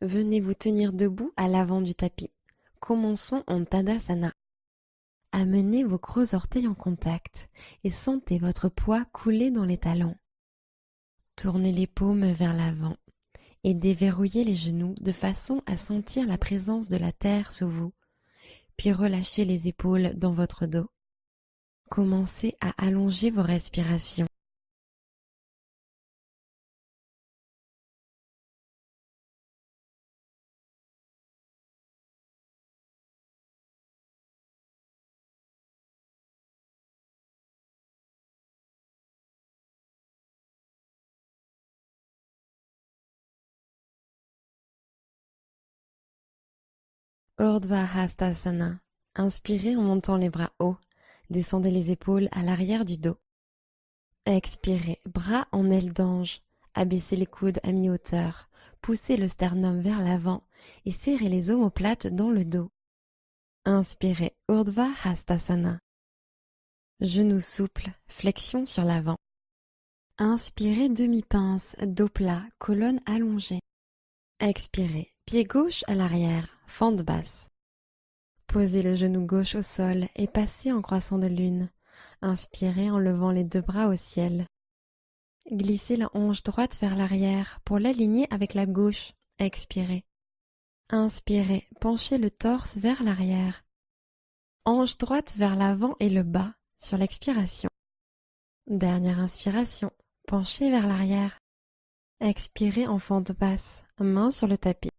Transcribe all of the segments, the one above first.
Venez vous tenir debout à l'avant du tapis. Commençons en Tadasana. Amenez vos gros orteils en contact et sentez votre poids couler dans les talons. Tournez les paumes vers l'avant et déverrouillez les genoux de façon à sentir la présence de la terre sous vous, puis relâchez les épaules dans votre dos. Commencez à allonger vos respirations. Urdhva Hastasana. Inspirez en montant les bras hauts. Descendez les épaules à l'arrière du dos. Expirez, bras en aile d'ange. Abaissez les coudes à mi-hauteur. Poussez le sternum vers l'avant et serrez les omoplates dans le dos. Inspirez, Urdhva Hastasana. Genoux souples, flexion sur l'avant. Inspirez, demi-pince, dos plat, colonne allongée. Expirez, pied gauche à l'arrière, fente basse. Posez le genou gauche au sol et passez en croissant de lune. Inspirez en levant les deux bras au ciel. Glissez la hanche droite vers l'arrière pour l'aligner avec la gauche. Expirez. Inspirez, penchez le torse vers l'arrière. Hanche droite vers l'avant et le bas sur l'expiration. Dernière inspiration, penchez vers l'arrière. Expirez en fente basse, main sur le tapis.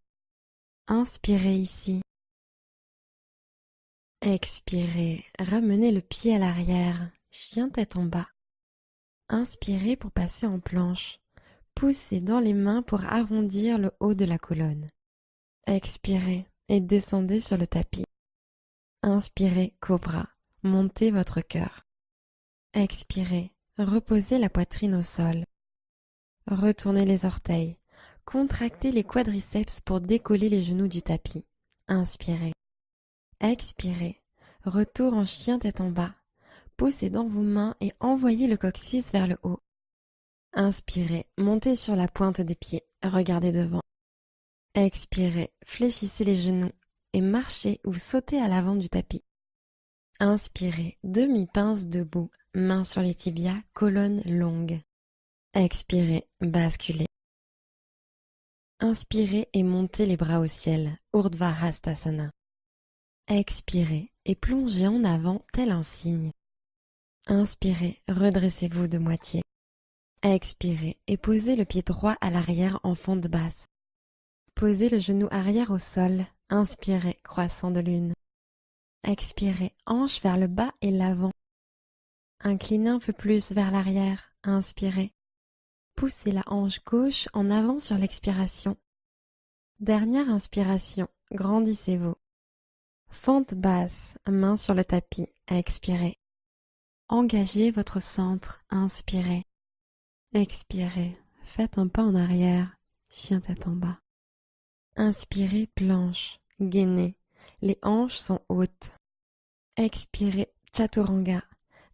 Inspirez ici. Expirez, ramenez le pied à l'arrière, chien tête en bas. Inspirez pour passer en planche. Poussez dans les mains pour arrondir le haut de la colonne. Expirez et descendez sur le tapis. Inspirez, cobra, montez votre cœur. Expirez, reposez la poitrine au sol. Retournez les orteils. Contractez les quadriceps pour décoller les genoux du tapis. Inspirez. Expirez. Retour en chien tête en bas. Poussez dans vos mains et envoyez le coccyx vers le haut. Inspirez. Montez sur la pointe des pieds. Regardez devant. Expirez. Fléchissez les genoux et marchez ou sautez à l'avant du tapis. Inspirez. Demi-pince debout. Mains sur les tibias. Colonne longue. Expirez. Basculez. Inspirez et montez les bras au ciel. Urdhva Hastasana. Expirez et plongez en avant tel un cygne. Inspirez, redressez-vous de moitié. Expirez et posez le pied droit à l'arrière en fente basse. Posez le genou arrière au sol. Inspirez, croissant de lune. Expirez, hanche vers le bas et l'avant. Inclinez un peu plus vers l'arrière. Inspirez. Poussez la hanche gauche en avant sur l'expiration. Dernière inspiration, grandissez-vous. Fente basse, main sur le tapis, expirez. Engagez votre centre, inspirez. Expirez, faites un pas en arrière, chien tête en bas. Inspirez, planche, gainez, les hanches sont hautes. Expirez, chaturanga,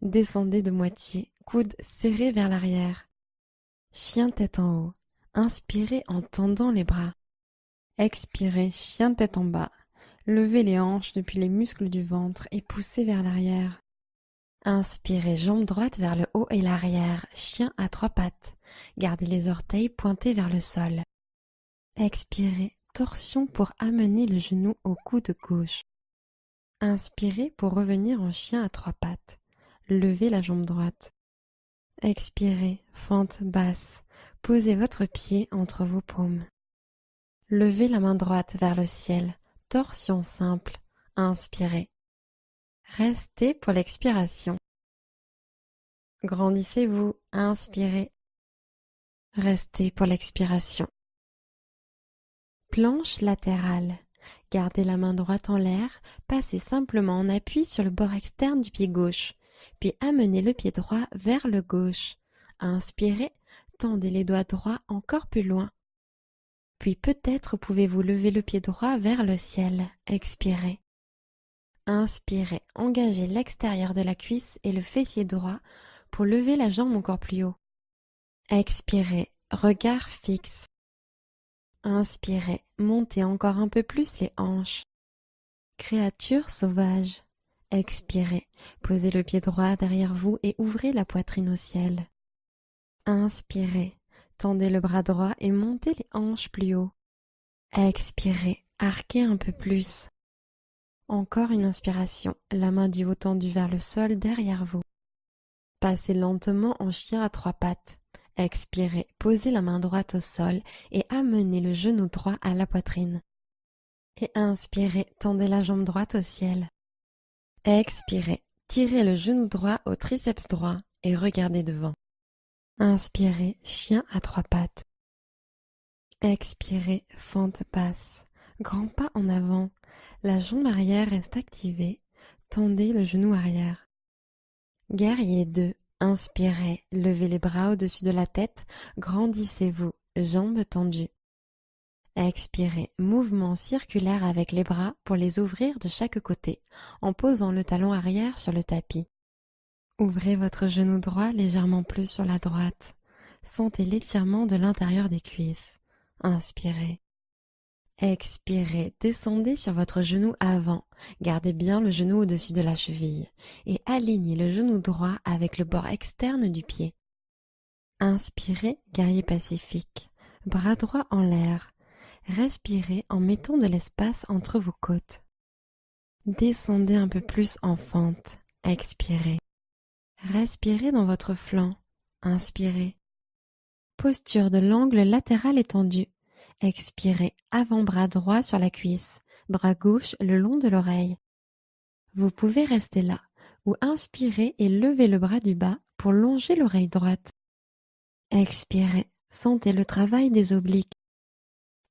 descendez de moitié, coudes serrés vers l'arrière. Chien tête en haut, inspirez en tendant les bras. Expirez, chien tête en bas. Levez les hanches depuis les muscles du ventre et poussez vers l'arrière. Inspirez, jambe droite vers le haut et l'arrière, chien à trois pattes. Gardez les orteils pointés vers le sol. Expirez, torsion pour amener le genou au coude gauche. Inspirez pour revenir en chien à trois pattes. Levez la jambe droite. Expirez, fente basse. Posez votre pied entre vos paumes. Levez la main droite vers le ciel. Torsion simple. Inspirez. Restez pour l'expiration. Grandissez-vous. Inspirez. Restez pour l'expiration. Planche latérale. Gardez la main droite en l'air. Passez simplement en appui sur le bord externe du pied gauche. Puis amenez le pied droit vers le gauche. Inspirez. Tendez les doigts droits encore plus loin. Puis peut-être pouvez-vous lever le pied droit vers le ciel. Expirez. Inspirez, engagez l'extérieur de la cuisse et le fessier droit pour lever la jambe encore plus haut. Expirez, regard fixe. Inspirez, montez encore un peu plus les hanches. Créature sauvage. Expirez, posez le pied droit derrière vous et ouvrez la poitrine au ciel. Inspirez, tendez le bras droit et montez les hanches plus haut. Expirez, arquez un peu plus. Encore une inspiration, la main du haut tendue vers le sol derrière vous. Passez lentement en chien à 3 pattes. Expirez, posez la main droite au sol et amenez le genou droit à la poitrine. Et inspirez, tendez la jambe droite au ciel. Expirez, tirez le genou droit au triceps droit et regardez devant. Inspirez, chien à 3 pattes. Expirez, fente basse. Grand pas en avant. La jambe arrière reste activée. Tendez le genou arrière. Guerrier 2. Inspirez, levez les bras au-dessus de la tête. Grandissez-vous, jambes tendues. Expirez, mouvement circulaire avec les bras pour les ouvrir de chaque côté, en posant le talon arrière sur le tapis. Ouvrez votre genou droit légèrement plus sur la droite. Sentez l'étirement de l'intérieur des cuisses. Inspirez. Expirez, descendez sur votre genou avant. Gardez bien le genou au-dessus de la cheville et alignez le genou droit avec le bord externe du pied. Inspirez, guerrier pacifique. Bras droit en l'air. Respirez en mettant de l'espace entre vos côtes. Descendez un peu plus en fente. Expirez. Respirez dans votre flanc. Inspirez. Posture de l'angle latéral étendu. Expirez, avant-bras droit sur la cuisse, bras gauche le long de l'oreille. Vous pouvez rester là, ou inspirez et levez le bras du bas pour longer l'oreille droite. Expirez, sentez le travail des obliques.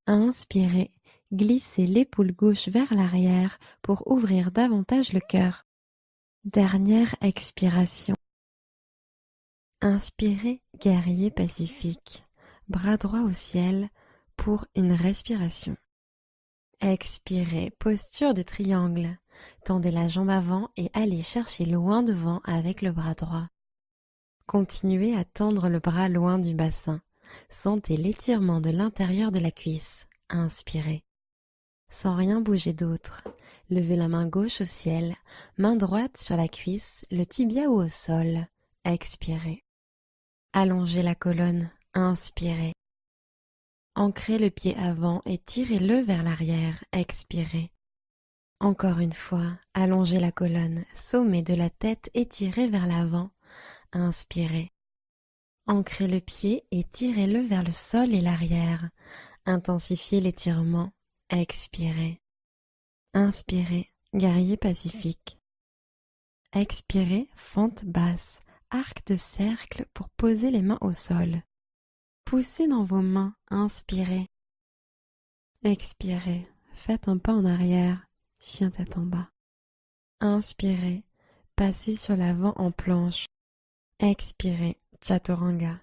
Inspirez, glissez l'épaule gauche vers l'arrière pour ouvrir davantage le cœur. Dernière expiration. Inspirez, guerrier pacifique, bras droit au ciel pour une respiration. Expirez, posture de triangle. Tendez la jambe avant et allez chercher loin devant avec le bras droit. Continuez à tendre le bras loin du bassin. Sentez l'étirement de l'intérieur de la cuisse. Inspirez. Sans rien bouger d'autre, levez la main gauche au ciel, main droite sur la cuisse, le tibia ou au sol. Expirez. Allongez la colonne. Inspirez. Ancrez le pied avant et tirez-le vers l'arrière. Expirez. Encore une fois, allongez la colonne, sommet de la tête étiré vers l'avant. Inspirez. Ancrez le pied et tirez-le vers le sol et l'arrière. Intensifiez l'étirement. Expirez. Inspirez, guerrier pacifique. Expirez, fente basse, arc de cercle pour poser les mains au sol. Poussez dans vos mains, inspirez. Expirez, faites un pas en arrière, chien tête en bas. Inspirez, passez sur l'avant en planche. Expirez, chaturanga.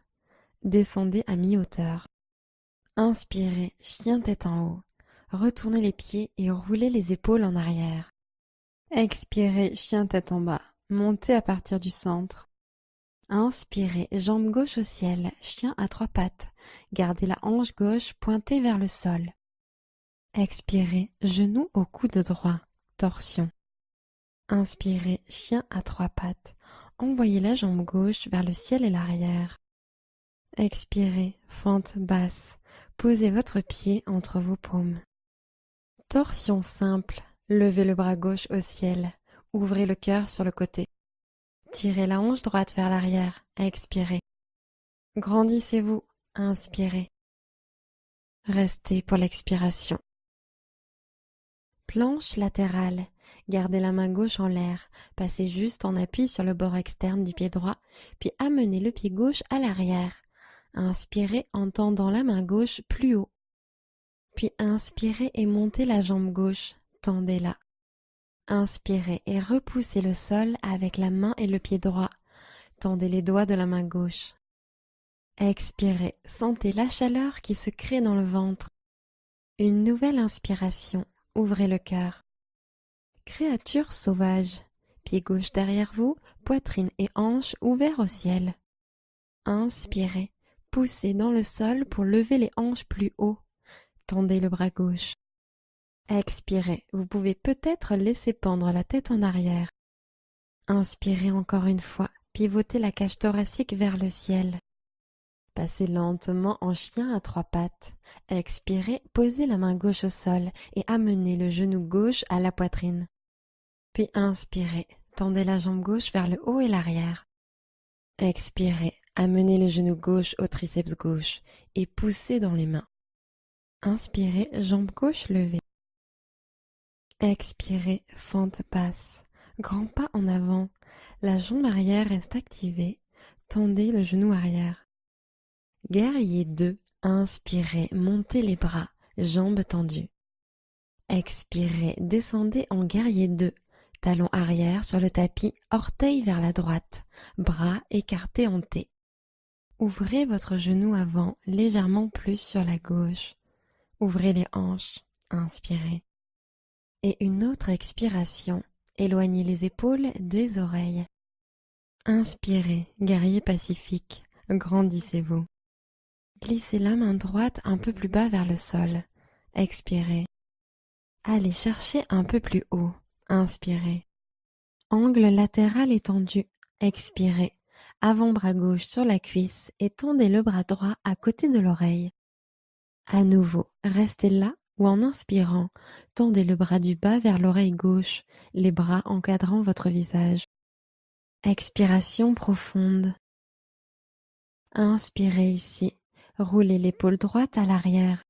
Descendez à mi-hauteur. Inspirez, chien tête en haut. Retournez les pieds et roulez les épaules en arrière. Expirez, chien tête en bas. Montez à partir du centre. Inspirez, jambe gauche au ciel, chien à 3 pattes. Gardez la hanche gauche pointée vers le sol. Expirez, genou au coude droit, torsion. Inspirez, chien à 3 pattes. Envoyez la jambe gauche vers le ciel et l'arrière. Expirez, fente basse. Posez votre pied entre vos paumes. Torsion simple. Levez le bras gauche au ciel. Ouvrez le cœur sur le côté. Tirez la hanche droite vers l'arrière. Expirez. Grandissez-vous. Inspirez. Restez pour l'expiration. Planche latérale. Gardez la main gauche en l'air. Passez juste en appui sur le bord externe du pied droit, puis amenez le pied gauche à l'arrière. Inspirez en tendant la main gauche plus haut. Puis inspirez et montez la jambe gauche. Tendez-la. Inspirez et repoussez le sol avec la main et le pied droit. Tendez les doigts de la main gauche. Expirez, sentez la chaleur qui se crée dans le ventre. Une nouvelle inspiration, ouvrez le cœur. Créature sauvage, pied gauche derrière vous, poitrine et hanches ouverts au ciel. Inspirez, poussez dans le sol pour lever les hanches plus haut. tendez le bras gauche. Expirez, vous pouvez peut-être laisser pendre la tête en arrière. Inspirez encore une fois, pivotez la cage thoracique vers le ciel. Passez lentement en chien à 3 pattes. Expirez, posez la main gauche au sol et amenez le genou gauche à la poitrine. Puis inspirez, tendez la jambe gauche vers le haut et l'arrière. Expirez, amenez le genou gauche au triceps gauche et poussez dans les mains. Inspirez, jambe gauche levée. Expirez, fente basse. Grand pas en avant. La jambe arrière reste activée. Tendez le genou arrière. Guerrier 2. Inspirez, montez les bras, jambes tendues. Expirez, descendez en guerrier 2. Talon arrière sur le tapis, orteil vers la droite, bras écartés en T. Ouvrez votre genou avant, légèrement plus sur la gauche. Ouvrez les hanches, inspirez. Et une autre expiration, éloignez les épaules des oreilles. Inspirez, guerrier pacifique, grandissez-vous. Glissez la main droite un peu plus bas vers le sol. Expirez. Allez chercher un peu plus haut. Inspirez. Angle latéral étendu. Expirez. Avant-bras gauche sur la cuisse et tendez le bras droit à côté de l'oreille. À nouveau, restez là ou en inspirant, tendez le bras du bas vers l'oreille gauche, les bras encadrant votre visage. Expiration profonde. Inspirez ici. Roulez l'épaule droite à l'arrière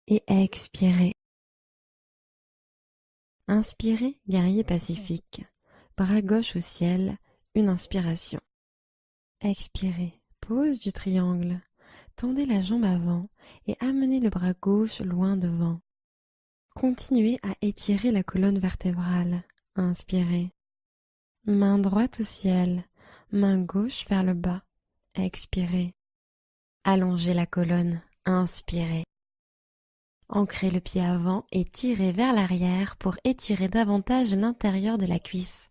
et expirez. Inspirez, guerrier pacifique. Bras gauche au ciel, une inspiration. Expirez, pose du triangle. Tendez la jambe avant et amenez le bras gauche loin devant. Continuez à étirer la colonne vertébrale. Inspirez. Main droite au ciel, main gauche vers le bas. Expirez. Allongez la colonne. Inspirez. Ancrez le pied avant et tirez vers l'arrière pour étirer davantage l'intérieur de la cuisse.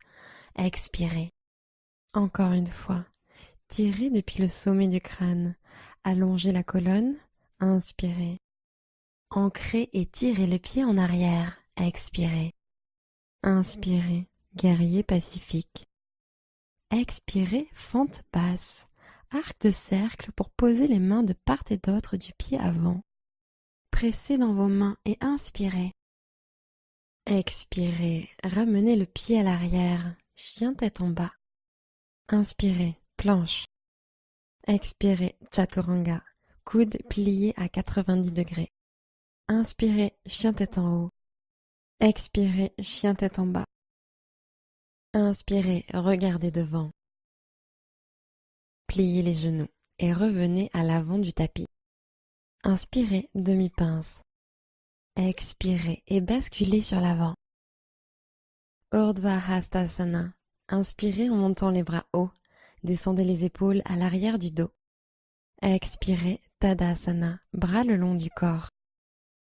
Expirez. Encore une fois. Tirez depuis le sommet du crâne. Allongez la colonne. Inspirez. Ancrez et tirez le pied en arrière. Expirez. Inspirez. Guerrier pacifique. Expirez. Fente basse. Arc de cercle pour poser les mains de part et d'autre du pied avant. Pressez dans vos mains et inspirez. Expirez, ramenez le pied à l'arrière, chien tête en bas. Inspirez, planche. Expirez, chaturanga, coude plié à 90 degrés. Inspirez, chien tête en haut. Expirez, chien tête en bas. Inspirez, regardez devant. Pliez les genoux et revenez à l'avant du tapis. Inspirez, demi-pince. Expirez et basculez sur l'avant. Urdhva Hastasana. Inspirez en montant les bras hauts. Descendez les épaules à l'arrière du dos. Expirez, Tadasana, bras le long du corps.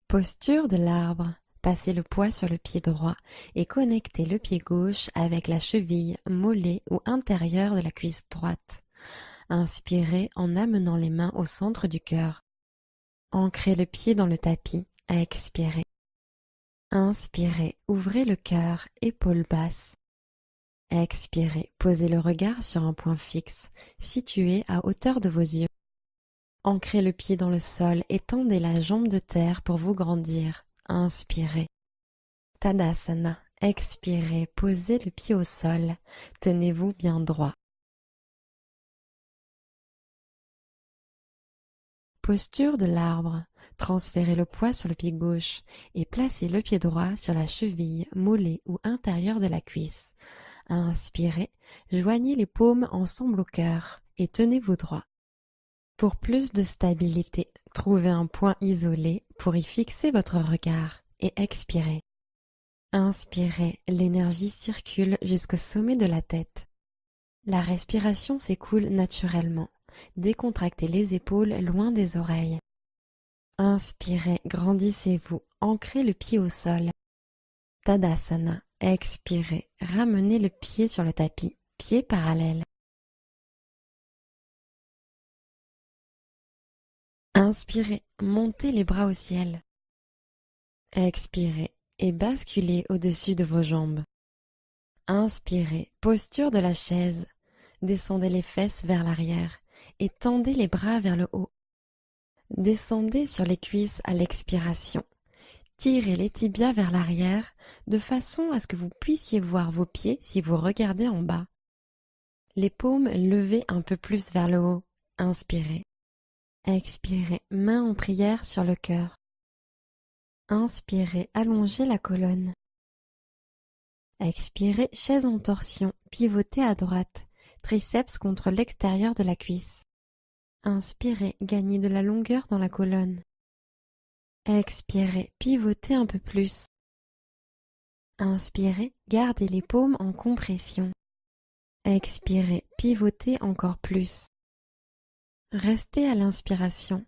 Posture de l'arbre. Passez le poids sur le pied droit et connectez le pied gauche avec la cheville, mollet ou intérieur de la cuisse droite. Inspirez en amenant les mains au centre du cœur. Ancrez le pied dans le tapis. Expirez. Inspirez, ouvrez le cœur, épaules basses. Expirez, posez le regard sur un point fixe, situé à hauteur de vos yeux. Ancrez le pied dans le sol et tendez la jambe de terre pour vous grandir. Inspirez. Tadasana. Expirez, posez le pied au sol. Tenez-vous bien droit. Posture de l'arbre. Transférez le poids sur le pied gauche et placez le pied droit sur la cheville, mollet ou intérieur de la cuisse. Inspirez, joignez les paumes ensemble au cœur et tenez-vous droit. Pour plus de stabilité, trouvez un point isolé pour y fixer votre regard et expirez. Inspirez, l'énergie circule jusqu'au sommet de la tête. La respiration s'écoule naturellement. Décontractez les épaules loin des oreilles. Inspirez, grandissez-vous, ancrez le pied au sol. Tadasana, expirez, ramenez le pied sur le tapis, pied parallèle. Inspirez, montez les bras au ciel. Expirez et basculez au-dessus de vos jambes. Inspirez, posture de la chaise. Descendez les fesses vers l'arrière et tendez les bras vers le haut. Descendez sur les cuisses à l'expiration. Tirez les tibias vers l'arrière de façon à ce que vous puissiez voir vos pieds si vous regardez en bas. Les paumes levées un peu plus vers le haut. Inspirez. Expirez, main en prière sur le cœur. Inspirez, allongez la colonne. Expirez, chaise en torsion, pivotez à droite, triceps contre l'extérieur de la cuisse. Inspirez, gagnez de la longueur dans la colonne. Expirez, pivotez un peu plus. Inspirez, gardez les paumes en compression. Expirez, pivotez encore plus. Restez à l'inspiration.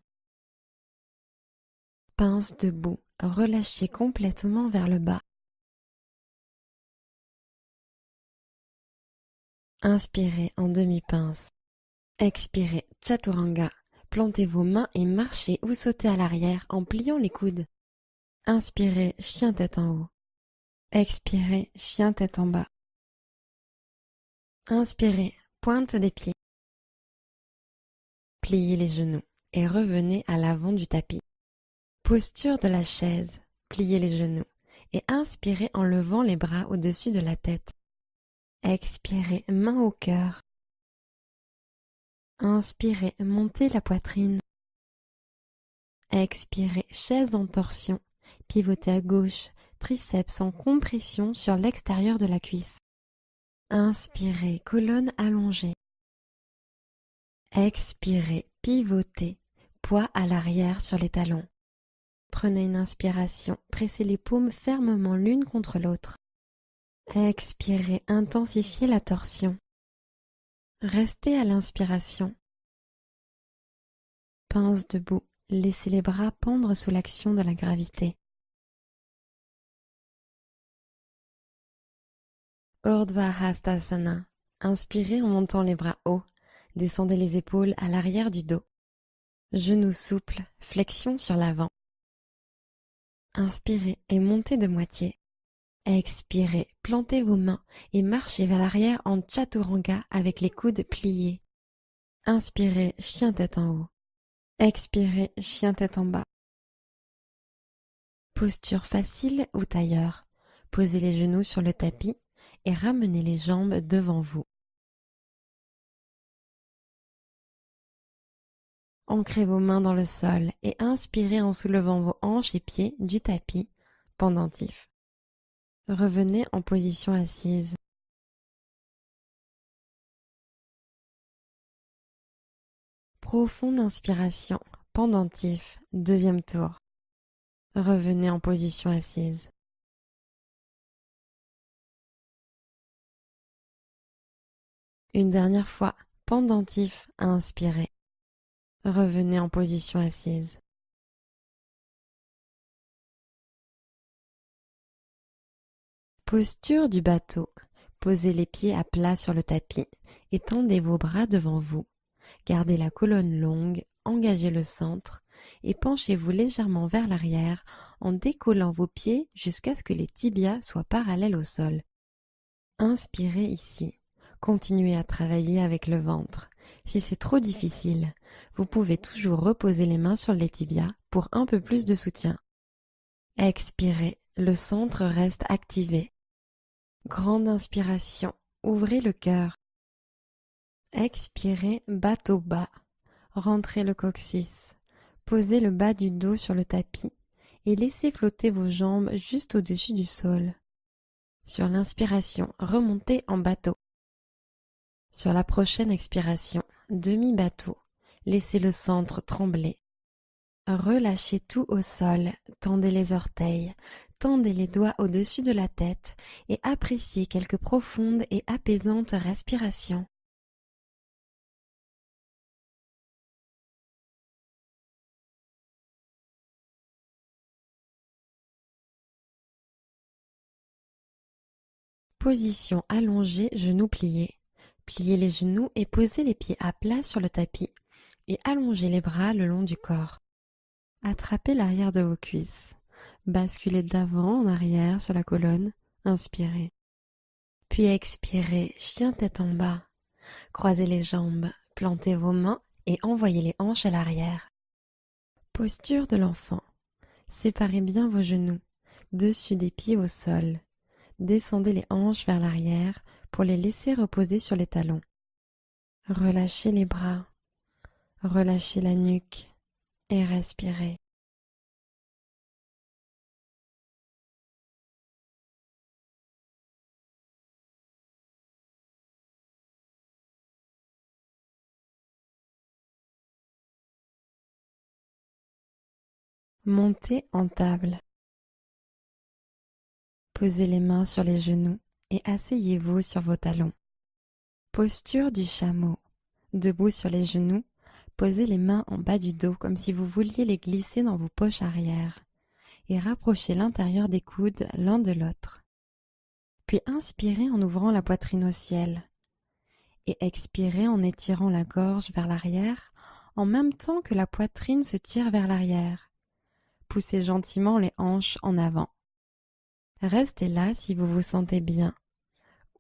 Pince debout, relâchez complètement vers le bas. Inspirez en demi-pince. Expirez, chaturanga. Plantez vos mains et marchez ou sautez à l'arrière en pliant les coudes. Inspirez, chien tête en haut. Expirez, chien tête en bas. Inspirez, pointe des pieds. Pliez les genoux et revenez à l'avant du tapis. Posture de la chaise, pliez les genoux et inspirez en levant les bras au-dessus de la tête. Expirez, main au cœur. Inspirez, montez la poitrine. Expirez, chaise en torsion, pivotez à gauche, triceps en compression sur l'extérieur de la cuisse. Inspirez, colonne allongée. Expirez, pivotez, poids à l'arrière sur les talons. Prenez une inspiration, pressez les paumes fermement l'une contre l'autre. Expirez, intensifiez la torsion. Restez à l'inspiration. Pince debout, laissez les bras pendre sous l'action de la gravité. Urdhva Hastasana. Inspirez en montant les bras hauts. Descendez les épaules à l'arrière du dos. Genoux souples, flexion sur l'avant. Inspirez et montez de moitié. Expirez, plantez vos mains et marchez vers l'arrière en chaturanga avec les coudes pliés. Inspirez, chien tête en haut. Expirez, chien tête en bas. Posture facile ou tailleur. Posez les genoux sur le tapis et ramenez les jambes devant vous. Ancrez vos mains dans le sol et inspirez en soulevant vos hanches et pieds du tapis, pendentif. Revenez en position assise. Profonde inspiration, pendentif, deuxième tour. Revenez en position assise. Une dernière fois, pendentif, inspirez. Revenez en position assise. Posture du bateau. Posez les pieds à plat sur le tapis et tendez vos bras devant vous. Gardez la colonne longue, engagez le centre et penchez-vous légèrement vers l'arrière en décollant vos pieds jusqu'à ce que les tibias soient parallèles au sol. Inspirez ici. Continuez à travailler avec le ventre. Si c'est trop difficile, vous pouvez toujours reposer les mains sur les tibias pour un peu plus de soutien. Expirez, le centre reste activé. Grande inspiration, ouvrez le cœur. Expirez, bateau bas. Rentrez le coccyx. Posez le bas du dos sur le tapis et laissez flotter vos jambes juste au-dessus du sol. Sur l'inspiration, remontez en bateau. Sur la prochaine expiration, demi-bateau, laissez le centre trembler. Relâchez tout au sol, tendez les orteils, tendez les doigts au-dessus de la tête et appréciez quelques profondes et apaisantes respirations. Position allongée, genoux pliés. Pliez les genoux et posez les pieds à plat sur le tapis et allongez les bras le long du corps. Attrapez l'arrière de vos cuisses. Basculez d'avant en arrière sur la colonne. Inspirez. Puis expirez, chien tête en bas. Croisez les jambes, plantez vos mains et envoyez les hanches à l'arrière. Posture de l'enfant. Séparez bien vos genoux, dessus des pieds au sol. Descendez les hanches vers l'arrière pour les laisser reposer sur les talons. Relâchez les bras, relâchez la nuque et respirez. Montez en table. Posez les mains sur les genoux et asseyez-vous sur vos talons. Posture du chameau. Debout sur les genoux, posez les mains en bas du dos comme si vous vouliez les glisser dans vos poches arrière et rapprochez l'intérieur des coudes l'un de l'autre. Puis inspirez en ouvrant la poitrine au ciel et expirez en étirant la gorge vers l'arrière en même temps que la poitrine se tire vers l'arrière. Poussez gentiment les hanches en avant. Restez là si vous vous sentez bien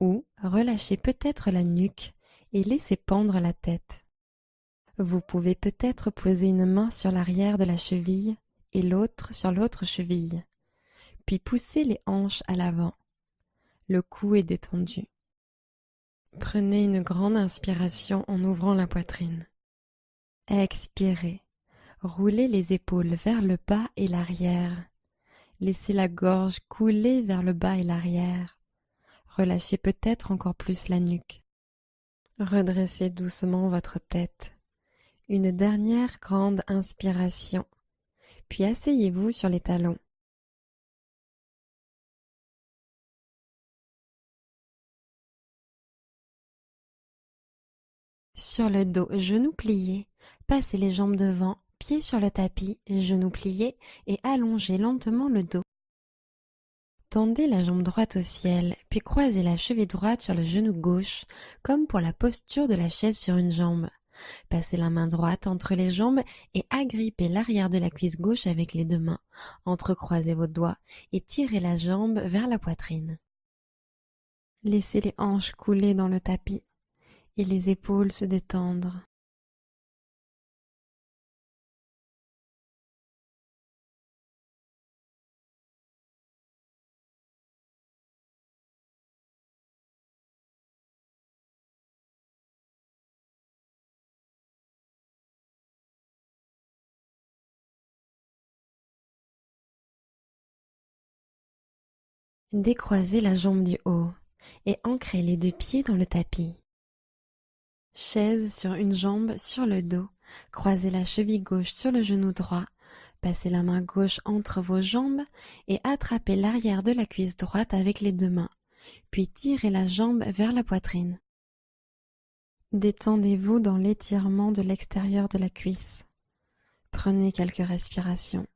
ou relâchez peut-être la nuque et laissez pendre la tête. Vous pouvez peut-être poser une main sur l'arrière de la cheville et l'autre sur l'autre cheville, puis pousser les hanches à l'avant. Le cou est détendu. Prenez une grande inspiration en ouvrant la poitrine. Expirez. Roulez les épaules vers le bas et l'arrière. Laissez la gorge couler vers le bas et l'arrière. Relâchez peut-être encore plus la nuque. Redressez doucement votre tête. Une dernière grande inspiration, puis asseyez-vous sur les talons. Sur le dos, genoux pliés, passez les jambes devant, pieds sur le tapis, genoux pliés et allongez lentement le dos. Tendez la jambe droite au ciel, puis croisez la cheville droite sur le genou gauche, comme pour la posture de la chaise sur une jambe. Passez la main droite entre les jambes et agrippez l'arrière de la cuisse gauche avec les deux mains. Entrecroisez vos doigts et tirez la jambe vers la poitrine. Laissez les hanches couler dans le tapis et les épaules se détendre. Décroisez la jambe du haut et ancrez les deux pieds dans le tapis. Chaise sur une jambe sur le dos, croisez la cheville gauche sur le genou droit, passez la main gauche entre vos jambes et attrapez l'arrière de la cuisse droite avec les deux mains, puis tirez la jambe vers la poitrine. Détendez-vous dans l'étirement de l'extérieur de la cuisse. Prenez quelques respirations.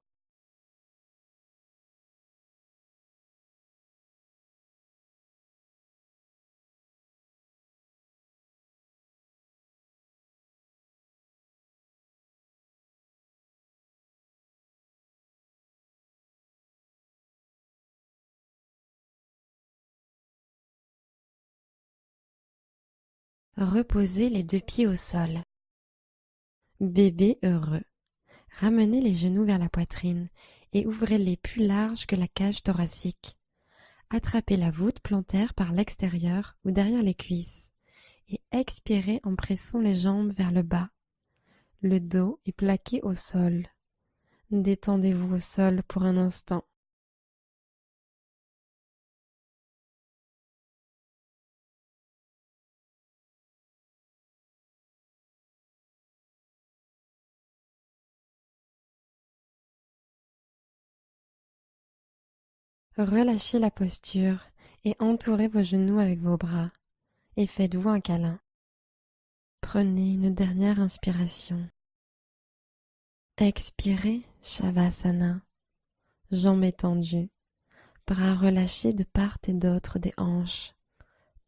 Reposez les deux pieds au sol. Bébé heureux. Ramenez les genoux vers la poitrine et ouvrez-les plus larges que la cage thoracique. Attrapez la voûte plantaire par l'extérieur ou derrière les cuisses et expirez en pressant les jambes vers le bas. Le dos est plaqué au sol. Détendez-vous au sol pour un instant. Relâchez la posture et entourez vos genoux avec vos bras et faites-vous un câlin. Prenez une dernière inspiration. Expirez, Shavasana. Jambes étendues, bras relâchés de part et d'autre des hanches,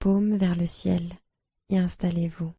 paumes vers le ciel et installez-vous.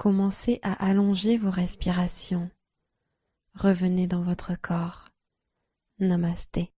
Commencez à allonger vos respirations. Revenez dans votre corps. Namasté.